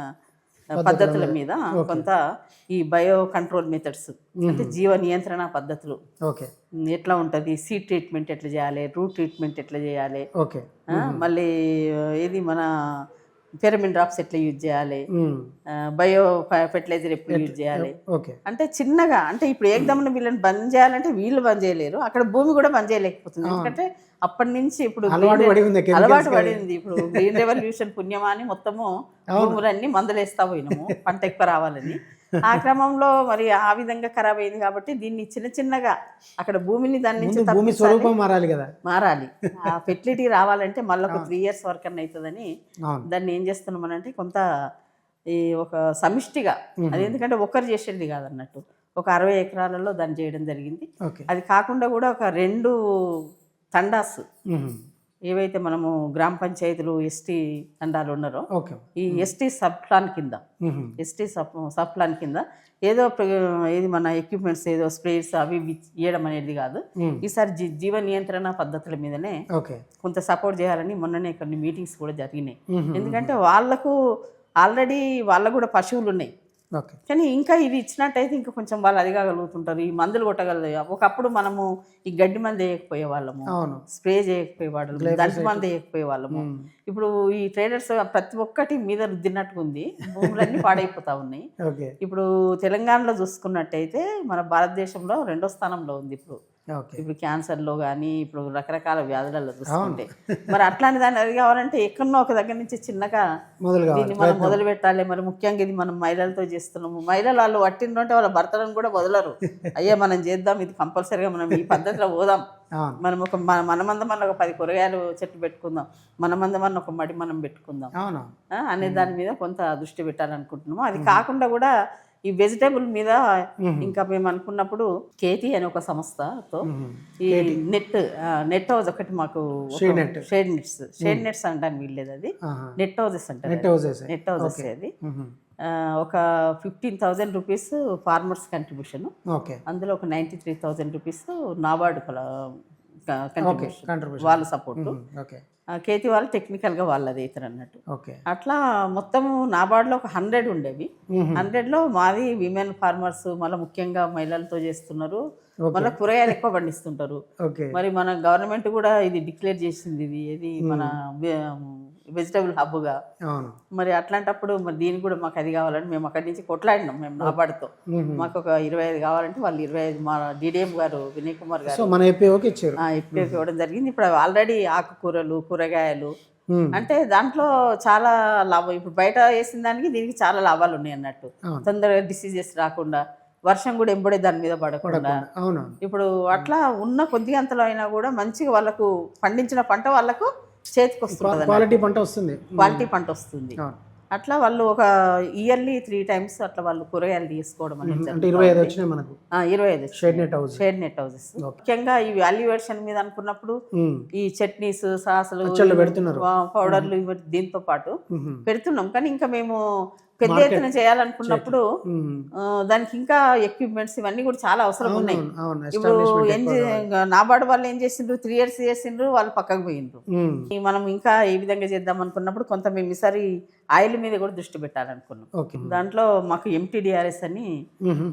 పద్ధతుల మీద కొంత ఈ బయో కంట్రోల్ మెథడ్స్ అంటే జీవ నియంత్రణ పద్ధతులు ఎట్లా ఉంటుంది, సీడ్ ట్రీట్మెంట్ ఎట్లా చేయాలి, రూట్ ట్రీట్మెంట్ ఎట్లా చేయాలి, మళ్ళీ ఏది మన ఫెరమిన్ డ్రాప్స్ ఎట్లా యూజ్ చేయాలి, బయో ఫెర్టిలైజర్ ఎప్పుడు యూజ్ చేయాలి అంటే చిన్నగా. అంటే ఇప్పుడు ఏకదమ్మున వీళ్ళని బంద్ చేయాలంటే వీళ్ళు బంద్ చేయలేరు, అక్కడ భూమి కూడా బంద్ చేయలేకపోతుంది. ఎందుకంటే అప్పటి నుంచి ఇప్పుడు అలవాటు పడింది. ఇప్పుడు గ్రీన్ రెవల్యూషన్ పుణ్యమా అని మొత్తము భూములన్నీ మందులేస్తా పోయినాము పంట ఎక్కువ రావాలని. ఆ క్రమంలో మరి ఆ విధంగా ఖరాబ్ అయింది కాబట్టి దీన్ని చిన్న చిన్నగా అక్కడ భూమిని దాని నుంచి మారాలి. ఆ ఫెర్టిలిటీ రావాలంటే మళ్ళీ ఒక 3 years వరకు అన్న అవుతుందని దాన్ని ఏం చేస్తున్నామనంటే కొంత ఈ ఒక సమిష్టిగా, అది ఎందుకంటే ఒక్కరు చేసేది కాదన్నట్టు ఒక 60 ఎకరాలలో దాన్ని చేయడం జరిగింది. అది కాకుండా కూడా ఒక 2 తండాస్ ఏవైతే మనము గ్రామ పంచాయతీలు ఎస్టీ తండాలు ఉన్నారో ఈ ఎస్టీ సబ్ ప్లాన్ కింద ఏదో ఏది మన ఎక్విప్మెంట్స్ ఏదో స్ప్రేస్ అవి ఇవ్వడం అనేది కాదు. ఈసారి జీవ నియంత్రణ పద్ధతుల మీదనే కొంత సపోర్ట్ చేయాలని మొన్ననే కొన్ని మీటింగ్స్ కూడా జరిగినాయి. ఎందుకంటే వాళ్ళకు ఆల్రెడీ వాళ్ళకు కూడా పశువులు ఉన్నాయి, కానీ ఇంకా ఇది ఇచ్చినట్టయితే ఇంకా కొంచెం వాళ్ళు అది కాగలుగుతుంటారు, ఈ మందులు కొట్టగలరు. ఒకప్పుడు మనము ఈ గడ్డి మంది వేయకపోయే వాళ్ళము, స్ప్రే చేయకపోయే వాళ్ళము, దంటి మంది వేయకపోయే వాళ్ళము. ఇప్పుడు ఈ ట్రేడర్స్ ప్రతి ఒక్కటి మీద రుద్దినట్టుగా ఉంది, భూములన్నీ పాడైపోతా ఉన్నాయి. ఇప్పుడు తెలంగాణలో చూసుకున్నట్టయితే మన భారతదేశంలో 2వ స్థానంలో ఉంది ఇప్పుడు క్యాన్సర్లో కానీ ఇప్పుడు రకరకాల వ్యాధులలో చూసుకుంటే. మరి అట్లాంటి దాన్ని అది కావాలంటే ఎక్కడో ఒక దగ్గర నుంచి చిన్నగా దీన్ని మనం మొదలు పెట్టాలి. మరి ముఖ్యంగా ఇది మనం మహిళలతో చేస్తున్నాము. మహిళలు వాళ్ళు పట్టిందంటే వాళ్ళ భర్తలను కూడా వదలరు. అయ్యా మనం చేద్దాం, ఇది కంపల్సరీగా మనం ఈ పద్ధతిలో పోదాం, మనం ఒక మనమందమన్న ఒక 10 కూరగాయలు చెట్టు పెట్టుకుందాం, మనమందమన్న ఒక మడి మనం పెట్టుకుందాం అనే దాని మీద కొంత దృష్టి పెట్టాలనుకుంటున్నాము. అది కాకుండా కూడా ఈ వెజిటేబుల్ మీద ఇంకా మేము అనుకున్నప్పుడు కేటీ అనే ఒక సంస్థతో ఈ నెట్ హౌస్ ఒకటి మాకు షేడ్ నెట్స్ అంటాను వీల్లేదు, అది నెట్ హౌసెస్ అంటారు. నెట్ హౌసెస్ అది ఒక 15,000 రూపీస్ ఫార్మర్స్ కంట్రిబ్యూషన్, అందులో ఒక 93,000 రూపీస్ నాబార్డు కంట్రిబ్యూషన్ వాళ్ళ సపోర్ట్. కేతి వాళ్ళు టెక్నికల్గా వాళ్ళది అవుతారు అన్నట్టు. అట్లా మొత్తం నాబార్డులో ఒక 100 ఉండేవి. 100లో మాది విమెన్ ఫార్మర్స్, మళ్ళీ ముఖ్యంగా మహిళలతో చేస్తున్నారు, మళ్ళీ కూరగాయలు ఎక్కువ పండిస్తుంటారు. మరి మన గవర్నమెంట్ కూడా ఇది డిక్లేర్ చేసింది, ఇది మన వెజిటబుల్ హబ్గా. మరి అట్లాంటప్పుడు మరి దీనికి కూడా మాకు అది కావాలని మేము అక్కడి నుంచి కొట్లాడినాం. మేము నాబార్డుతో మాకు ఒక 25 కావాలంటే వాళ్ళు 25 మా డిడిఎం గారు వినయ్ కుమార్ గారు ఎఫ్పిఓకి ఇవ్వడం జరిగింది. ఇప్పుడు ఆల్రెడీ ఆకుకూరలు, కూరగాయలు అంటే దాంట్లో చాలా లాభం. ఇప్పుడు బయట వేసిన దానికి దీనికి చాలా లాభాలు ఉన్నాయి అన్నట్టు. తొందరగా డిసీజెస్ రాకుండా, వర్షం కూడా ఎంబడే దాని మీద పడకుండా, ఇప్పుడు అట్లా ఉన్న కొద్దిగా అంతలో అయినా కూడా మంచిగా వాళ్ళకు పండించిన పంట వాళ్ళకు చేతికి వస్తుంది, క్వాలిటీ పంట వస్తుంది. అట్లా వాళ్ళు ఒక ఇయర్లీ 3 times అట్లా వాళ్ళు కూరగాయలు తీసుకోవడం అనేది 25 షేడ్ నెట్ హౌసెస్. ముఖ్యంగా ఈ వాల్యుయేషన్ మీద అనుకున్నప్పుడు ఈ చట్నీస్, సాసులు, పౌడర్లు దీంతో పాటు పెడుతున్నాం. కానీ ఇంకా మేము పెద్ద ఎత్తున చేయాలనుకున్నప్పుడు దానికి ఇంకా ఎక్విప్మెంట్స్ ఇవన్నీ కూడా చాలా అవసరం ఉన్నాయి. ఇప్పుడు నాబార్డు వాళ్ళు ఏం చేసిండ్రు, 3 years చేసిండ్రు, వాళ్ళు పక్కకు పోయిండ్రు. మనం ఇంకా ఏ విధంగా చేద్దాం అనుకున్నప్పుడు కొంత మేము ఈసారి ఆయిల్ మీద కూడా దృష్టి పెట్టాలనుకున్నాం. దాంట్లో మాకు MTDRS అని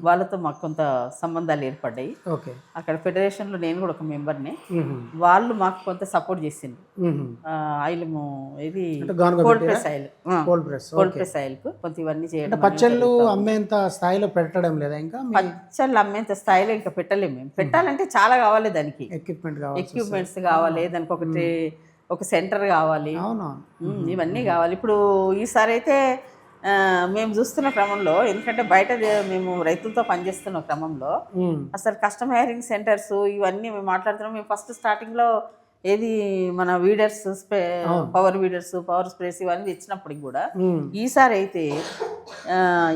వాళ్ళతో మాకు కొంత సంబంధాలు ఏర్పడ్డాయి. అక్కడ ఫెడరేషన్ లో నేను కూడా ఒక మెంబర్నే. వాళ్ళు మాకు కొంత సపోర్ట్ చేసిండ్రు. ఆయిల్ ఇది కోల్డ్ ప్రెస్ ఆయిల్ కు కొంత ఇవన్నీ చేయడం. పచ్చళ్ళు అమ్మేంత స్థాయిలో పెట్టడం లేదా? ఇంకా పచ్చళ్ళు అమ్మేంత స్థాయిలో ఇంకా పెట్టలేము. మేము పెట్టాలంటే చాలా కావాలి, దానికి ఎక్విప్మెంట్స్ కావాలి, దానికి ఒక సెంటర్ కావాలి, ఇవన్నీ కావాలి. ఇప్పుడు ఈసారి అయితే మేము చూస్తున్న క్రమంలో, ఎందుకంటే బయట మేము రైతులతో పనిచేస్తున్న క్రమంలో అసలు కస్టమర్ హైరింగ్ సెంటర్స్ ఇవన్నీ మేము మాట్లాడుతున్నాం. మేము ఫస్ట్ స్టార్టింగ్లో ఏది మన weeders power weeders power sprays ఇవన్నీ తెచ్చినప్పటికి కూడా ఈసారి అయితే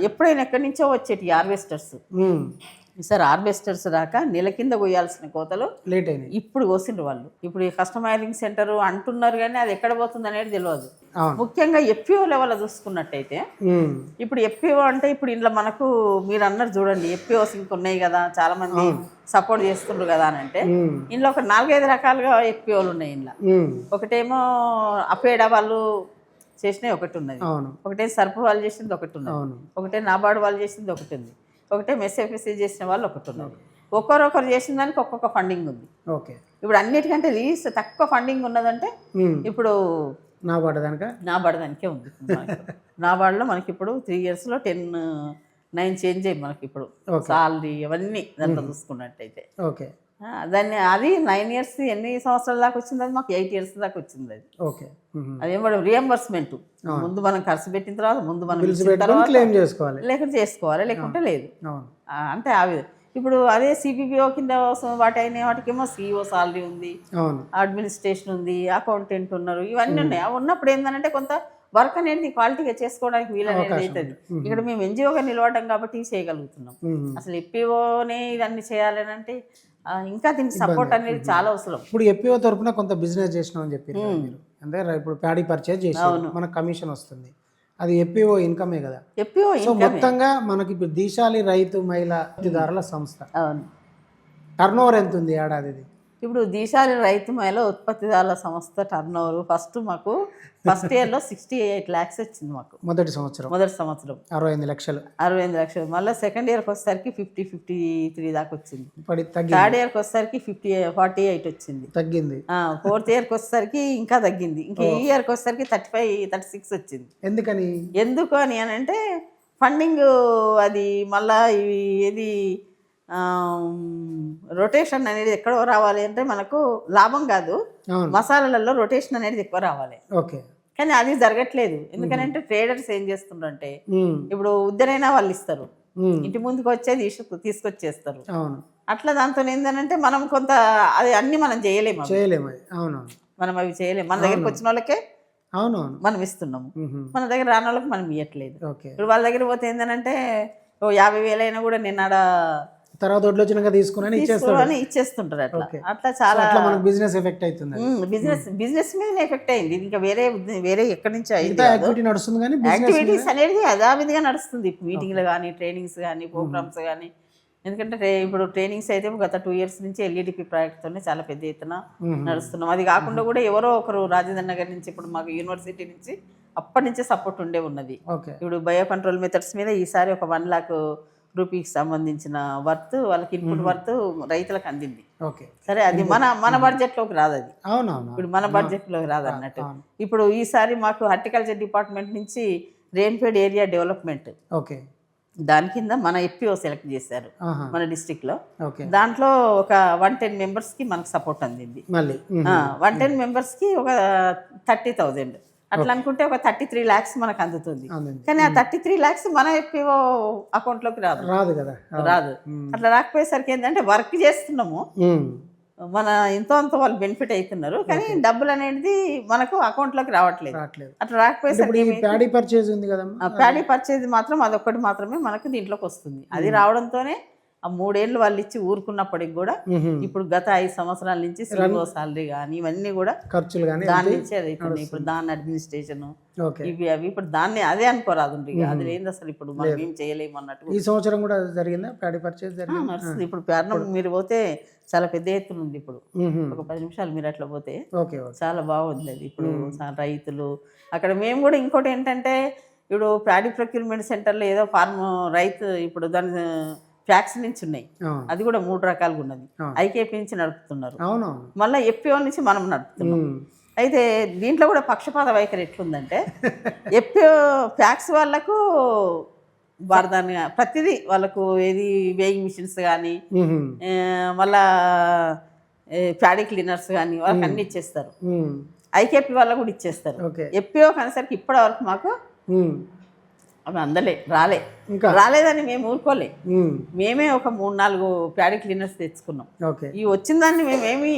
ఎప్పుడైనా ఎక్కడి నుంచో వచ్చేటి హార్వెస్టర్స్, ఈసారి హార్వెస్టర్స్ రాక నెల కింద కొయ్యాల్సిన కోతలు లేట్ అయినాయి. ఇప్పుడు కోసిండ్రు వాళ్ళు. ఇప్పుడు ఈ కస్టమైజింగ్ సెంటర్ అంటున్నారు కానీ అది ఎక్కడ పోతుంది అనేది తెలియదు. అవును. ముఖ్యంగా ఎఫ్పిఓ లెవెల్ చూసుకున్నట్టయితే ఇప్పుడు ఎఫ్పిఓ అంటే ఇప్పుడు ఇంట్లో మనకు మీరు అన్నారు చూడండి, ఎఫ్పిఓస్ ఇంకొన్నాయి కదా, చాలా మంది సపోర్ట్ చేస్తుండ్రు కదా అని అంటే ఇంట్లో ఒక 4-5 రకాలుగా ఎఫ్పిఓలు ఉన్నాయి. ఇంట్లో ఒకటేమో అపేడా వాళ్ళు చేసినవి ఒకటి ఉన్నది, ఒకటే సర్పు వాళ్ళు చేసింది ఒకటి ఉన్నది, ఒకటే నాబార్డు వాళ్ళు చేసింది ఒకటి ఉంది, ఒకటే మెస్ఎఫ్ఎస్సి చేసిన వాళ్ళు ఒకటి ఉన్నారు. ఒక్కొక్కరు చేసిన దానికి ఒక్కొక్క ఫండింగ్ ఉంది. ఓకే. ఇప్పుడు అన్నిటికంటే లీస్ట్ తక్కువ ఫండింగ్ ఉన్నదంటే ఇప్పుడు నాబార్డు దానికే ఉంది. నాబార్డులో మనకి ఇప్పుడు 3 yearsలో 9 చేంజ్ అయ్యి మనకి ఇప్పుడు సాలరీ అవన్నీ దాంట్లో చూసుకున్నట్టయితే. ఓకే. దాన్ని అది 9 years ఎన్ని సంవత్సరాల దాకా వచ్చింది, అది మాకు 8 years దాకా వచ్చింది. అది ఓకే. అదేం మేడం రియంబర్స్మెంట్, ముందు మనం ఖర్చు పెట్టిన తర్వాత ముందు మనం లేకుంటే చేసుకోవాలి, లేకుంటే లేదు. అంటే అవి ఇప్పుడు అదే సిబిబిఓ కింద వాటి అయిన వాటికేమో సిఇఓ సాలరీ ఉంది, అడ్మినిస్ట్రేషన్ ఉంది, అకౌంటెంట్ ఉన్నారు, ఇవన్నీ ఉన్నాయి. అవి ఉన్నప్పుడు ఏంటంటే కొంత వర్క్ అనేది క్వాలిటీగా చేసుకోవడానికి వీలనేది అవుతుంది. ఇక్కడ మేము ఎన్జిఓగా నిలవడం కాబట్టి చేయగలుగుతున్నాం. అసలు ఎఫ్పిఓనే ఇవన్నీ చేయాలని అంటే ఇంకా దీనికి సపోర్ట్ అనేది చాలా అవసరం. ఇప్పుడు ఎఫ్పిఓ తరపున కొంత బిజినెస్ చేసినాం అని చెప్పి అంటే ఇప్పుడు ప్యాడీ పర్చేజ్ చేసాం, మనకు కమిషన్ వస్తుంది, అది ఎఫ్పిఓ ఇన్కమే కదా. ఎఫ్పిఓ సో మొత్తంగా మనకి ఇప్పుడు దీశాలి రైతు మహిళా ఉత్పత్తిదారుల సంస్థ టర్నోవర్ ఎంత ఉంది ఏడాది? ఇప్పుడు దీశాలి రైతు మహిళా ఉత్పత్తిదారుల సంస్థ టర్నోవర్ ఫస్ట్ ఇయర్లో 68 lakhs వచ్చింది మాకు. మొదటి సంవత్సరం 65 లక్షలు. మళ్ళీ సెకండ్ ఇయర్కి వచ్చేసరికి 53 దాకా వచ్చింది. థర్డ్ ఇయర్కి వచ్చేసరికి 48 వచ్చింది, తగ్గింది. ఫోర్త్ ఇయర్కి వచ్చేసరికి ఇంకా తగ్గింది. ఇంకా ఈ ఇయర్కి వచ్చేసరికి 35-36 వచ్చింది. ఎందుకు అని అంటే ఫండింగ్ అది మళ్ళా ఏది రొటేషన్ అనేది ఎక్కడో రావాలి అంటే మనకు లాభం కాదు, మసాలాలలో రొటేషన్ అనేది ఎక్కువ రావాలి. కానీ అది జరగట్లేదు. ఎందుకంటే ట్రేడర్స్ ఏం చేస్తుండ్రంటే ఇప్పుడు ఉద్దరైనా వాళ్ళు ఇస్తారు, ఇంటి ముందుకు వచ్చేది తీసుకొచ్చేస్తారు. అట్లా దాంతో ఏంటంటే మనం కొంత అది అన్ని మనం చేయలేము. మనం అవి చేయలేము. మన దగ్గరకు వచ్చిన వాళ్ళకే మనం ఇస్తున్నాము, మన దగ్గర రాని వాళ్ళకి మనం ఇవ్వట్లేదు. ఇప్పుడు వాళ్ళ దగ్గర పోతే ఏంటంటే 50,000 అయినా కూడా నిన్న తర్వాత తీసుకుని ఇచ్చేస్తుంటారు. అట్లా చాలా బిజినెస్ ఎఫెక్ట్ అవుతుంది. బిజినెస్ మీద ఎఫెక్ట్ అయింది. ఇంకా వేరే ఎక్కడి నుంచి యాక్టివిటీస్ అనేది యథావిధిగా నడుస్తుంది. మీటింగ్లు కానీ, ట్రైనింగ్స్ కానీ, ప్రోగ్రామ్స్ కానీ. ఎందుకంటే ఇప్పుడు ట్రైనింగ్స్ అయితే గత 2 years నుంచి ఎల్ఈడిపి ప్రాజెక్ట్తోనే చాలా పెద్ద ఎత్తున నడుస్తున్నాం. అది కాకుండా కూడా ఎవరో ఒకరు రాజధాని నగర్ నుంచి ఇప్పుడు మాకు యూనివర్సిటీ నుంచి అప్పటి నుంచే సపోర్ట్ ఉన్నది. ఇప్పుడు బయో కంట్రోల్ మెథడ్స్ మీద ఈసారి ఒక 1 lakh రూపీకి సంబంధించిన వర్త్ వాళ్ళకి ఇన్పుట్ వర్త్ రైతులకు అందింది. సరే, అది మన బడ్జెట్లోకి రాదు. అది ఇప్పుడు మన బడ్జెట్లోకి రాదు అన్నట్టు. ఇప్పుడు ఈసారి మాకు హార్టికల్చర్ డిపార్ట్మెంట్ నుంచి రెయిన్ఫెడ్ ఏరియా డెవలప్మెంట్ దాని కింద మన ఎఫ్పిఓ సెలెక్ట్ చేశారు మన డిస్ట్రిక్ట్ లో. దాంట్లో ఒక 110 members కి మనకు సపోర్ట్ అందింది. 110 members కి ఒక 30,000 అట్లా అనుకుంటే ఒక 33 lakhs మనకు అందుతుంది. కానీ ఆ 33 lakhs మన ఎఫ్పిఓ అకౌంట్లోకి రాదు కదా. అట్లా రాకపోయేసరికి ఏంటంటే వర్క్ చేస్తున్నాము, మన ఎంతో అంత వాళ్ళు బెనిఫిట్ అవుతున్నారు, కానీ డబ్బులు అనేది మనకు అకౌంట్లోకి రావట్లేదు. అట్లా రాకపోయేసరికి ప్యాడీ పర్చేజ్ మాత్రం అదొక్కటి మాత్రమే మనకు దీంట్లోకి వస్తుంది. అది రావడంతోనే ఆ 3 ఏళ్ళు వాళ్ళు ఇచ్చి ఊరుకున్నప్పటికి కూడా ఇప్పుడు గత 5 సంవత్సరాల నుంచి సిఇఓ సాలరీ కానీ ఇవన్నీ కూడా ఖర్చులు కానీ దాని నుంచి అవుతున్నాయి. ఇప్పుడు దాని అడ్మినిస్ట్రేషన్ ఇవి అవి ఇప్పుడు దాన్ని అదే అనుకోరాదు. అది ఏంది అసలు ఇప్పుడు మనం ఏం చేయలేము అన్నట్టు. ఈ సంవత్సరం కూడా జరిగిందా ప్యాడీ పర్చేజ్? నడుస్తుంది. ఇప్పుడు ప్యారణం మీరు పోతే చాలా పెద్ద ఎత్తున ఉంది. ఇప్పుడు ఒక 10 నిమిషాలు మీరు అట్లా పోతే చాలా బాగుంది. అది ఇప్పుడు రైతులు అక్కడ మేము కూడా ఇంకోటి ఏంటంటే ఇప్పుడు ప్యాడీ ప్రొక్యూర్మెంట్ సెంటర్లో ఏదో ఫార్మ్ రైతు ఇప్పుడు దాని ఫ్యాక్స్ నుంచి ఉన్నాయి, అది కూడా 3 రకాలుగా ఉన్నది. ఐకేపీ నుంచి నడుపుతున్నారు, మళ్ళీ ఎఫ్పిఓ నుంచి మనం నడుపుతున్నాం. అయితే దీంట్లో కూడా పక్షపాత వైఖరి ఎట్లుందంటే ఎఫ్పిఓ ఫ్యాక్స్ వాళ్ళకు వారదాన్ని ప్రతిదీ వాళ్ళకు ఏది వేయింగ్ మిషన్స్ కానీ మళ్ళా ప్యాడీ క్లీనర్స్ కానీ వాళ్ళకి అన్ని ఇచ్చేస్తారు. ఐకేపీ వాళ్ళకు కూడా ఇచ్చేస్తారు. ఎఫ్పిఓ కనేసరికి ఇప్పటి వరకు మాకు అవి అందలే రాలే ఇంకా రాలేదని మేము ఊరుకోలే. ఉమ్, మేమే ఒక 3-4 ప్యాడీ క్లీనర్స్ తెచ్చుకున్నాం. ఓకే. ఈ వచ్చిన దాన్ని మేమేమి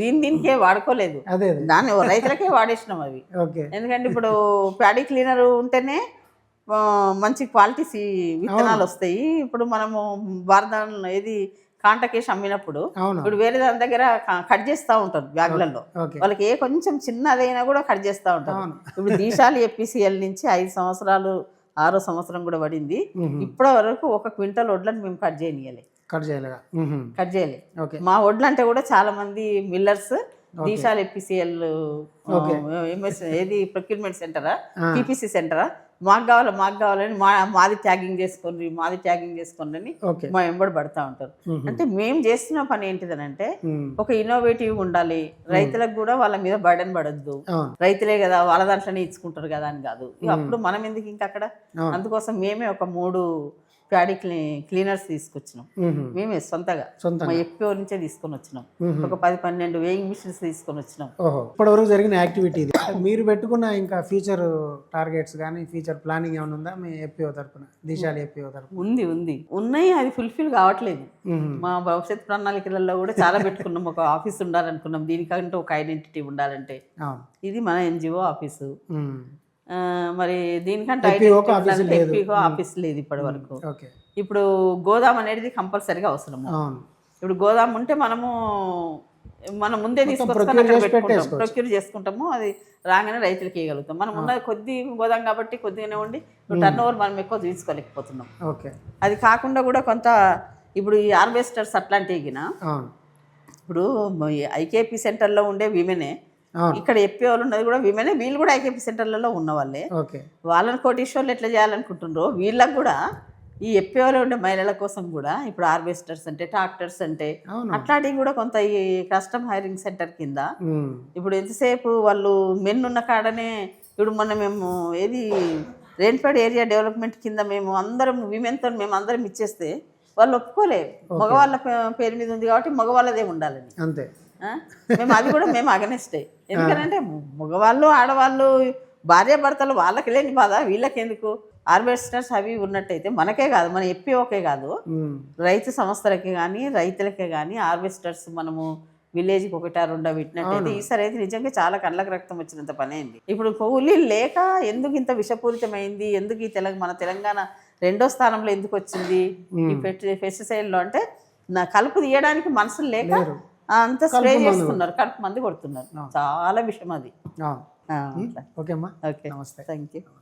దీనికే వాడుకోలేదు, అదే అదే. దాన్ని రైతులకే వాడేసినాం అవి. ఓకే. ఎందుకంటే ఇప్పుడు ప్యాడీ క్లీనర్ ఉంటేనే మంచి క్వాలిటీ విత్తనాలు వస్తాయి. ఇప్పుడు మనము భారతం ఏది కాంటకేసి అమ్మినప్పుడు అవును. ఇప్పుడు వేరే దాని దగ్గర కట్ చేస్తూ ఉంటారు బ్యాగులలో, ఓకే. వాళ్ళకి ఏ కొంచెం చిన్నదైనా కూడా కట్ చేస్తూ ఉంటారు. అవును. ఇప్పుడు దీశాలి ఎప్పిసిఎల్ నుంచి 5 సంవత్సరాలు 6వ సంవత్సరం కూడా పడింది. ఇప్పటి వరకు 1 క్వింటల్ వడ్లను మేము కట్ చేయనియాలి, కట్ చేయలేగా. కట్ చేయలే. ఓకే. మా వడ్లు అంటే కూడా చాలా మంది మిల్లర్స్ దీశాల్ ఎప్పిసిఎల్ ఏది ప్రొక్యూర్మెంట్ సెంటరా టీపీసీ సెంటరా మాకు కావాలని మాది ట్యాగింగ్ చేసుకోండి అని ఓకే. మా వెంబడి పడతా ఉంటారు. అంటే మేము చేస్తున్న పని ఏంటిదనంటే ఒక ఇన్నోవేటివ్ ఉండాలి, రైతులకు కూడా వాళ్ళ మీద బర్డెన్ పడద్దు, అవును. రైతులే కదా వాళ్ళ దాంట్లోనే ఇచ్చుకుంటారు కదా అని కాదు. ఇక అప్పుడు మనం ఎందుకు ఇంకా అక్కడ. అందుకోసం మేమే ఒక 3 ప్యాడీ క్లీనర్స్ తీసుకొచ్చినాం, మేమే సొంతగా మా ఎఫ్పిఓ నుంచే తీసుకొని వచ్చినాం. ఒక 10-12 వేయింగ్ మిషన్స్ తీసుకొని వచ్చినాం. ఓహో, ఇప్పటివరకు జరిగిన యాక్టివిటీ ఇది. మీరు పెట్టుకున్న ఇంకా ఫ్యూచర్ టార్గెట్స్ కానీ ఫ్యూచర్ ప్లానింగ్ ఏమైనా ఉందా మీ ఎఫ్పిఓ తరపున, దిశాలి ఎఫ్పిఓ తరపున? ఉన్నాయి, అది ఫుల్ఫిల్ కావట్లేదు. మా భవిష్యత్ ప్రణాళికలలో కూడా చాలా పెట్టుకున్నాం. ఒక ఆఫీస్ ఉండాలనుకున్నాం, దీనికంటే ఒక ఐడెంటిటీ ఉండాలంటే. ఇది మన ఎన్జిఓ ఆఫీసు, మరి దీనికంటే ఎఫ్పిఓ ఆఫీస్ లేదు ఇప్పటి వరకు. ఇప్పుడు గోదాం అనేది కంపల్సరీగా అవసరము. ఇప్పుడు గోదాం ఉంటే మనం ముందే తీసుకొస్తాం, ప్రొక్యూర్ చేసుకుంటాము, అది రాగానే రైతులకి ఇవ్వగలుగుతాం. మనం ఉన్నది కొద్ది గోదాం కాబట్టి కొద్దిగానే ఉండి టర్న్ ఓవర్ మనం ఎక్కువ తీసుకోలేకపోతున్నాం. అది కాకుండా కూడా కొంత ఇప్పుడు ఈ హార్వెస్టర్స్ అట్లాంటివి ఇప్పుడు ఐకేపీ సెంటర్లో ఉండే విమెనే, ఇక్కడ ఎప్పి వాళ్ళు ఉన్నది కూడా విమెనే, వీళ్ళు కూడా ఐకేపీ సెంటర్లలో ఉన్న వాళ్ళే. వాళ్ళని కోటీశ్వర్లు ఎట్లా చేయాలనుకుంటున్నారో వీళ్ళకి కూడా ఈ ఎప్పేవాళ్ళు ఉండే మహిళల కోసం కూడా ఇప్పుడు హార్వెస్టర్స్ అంటే ట్రాక్టర్స్ అంటే అట్లాంటివి కూడా కొంత ఈ కస్టమ్ హైరింగ్ సెంటర్ కింద ఇప్పుడు ఎంతసేపు వాళ్ళు మెన్ ఉన్న కాడనే. ఇప్పుడు మొన్న మేము ఏది రేణిపేట ఏరియా డెవలప్మెంట్ కింద మేము అందరం విమెన్తో మేము అందరం ఇచ్చేస్తే వాళ్ళు ఒప్పుకోలేదు, మగవాళ్ళ పేరు మీద ఉంది కాబట్టి మగవాళ్ళదే ఉండాలని. అంతే. అది కూడా మేము అగనెస్టే. ఎందుకంటే మగవాళ్ళు ఆడవాళ్ళు భార్యాభర్తలు వాళ్ళకి లేని బాధ వీళ్ళకి ఎందుకు? హార్వెస్టర్స్ అవి ఉన్నట్టయితే మనకే కాదు, మన ఎప్పిఓకే కాదు, రైతు సంస్థలకి కానీ రైతులకే కానీ హార్వెస్టర్స్ మనము విలేజ్కి 1-2 పెట్టినట్టయితే ఈసారి అయితే నిజంగా చాలా కళ్ళకు రక్తం వచ్చినంత పని అయింది. ఇప్పుడు కూలీ లేక ఎందుకు ఇంత విషపూరితమైంది, ఎందుకు ఈ మన తెలంగాణ 2వ స్థానంలో ఎందుకు వచ్చింది ఈ పెస్టిసైడ్లో అంటే నా కలుపు తీయడానికి మనసులు లేక అంత స్ప్రే చేస్తున్నారు, కడుపు మంది కొడుతున్నారు. చాలా విషయం అది. ఓకే అమ్మా, ఓకే, థ్యాంక్ యూ.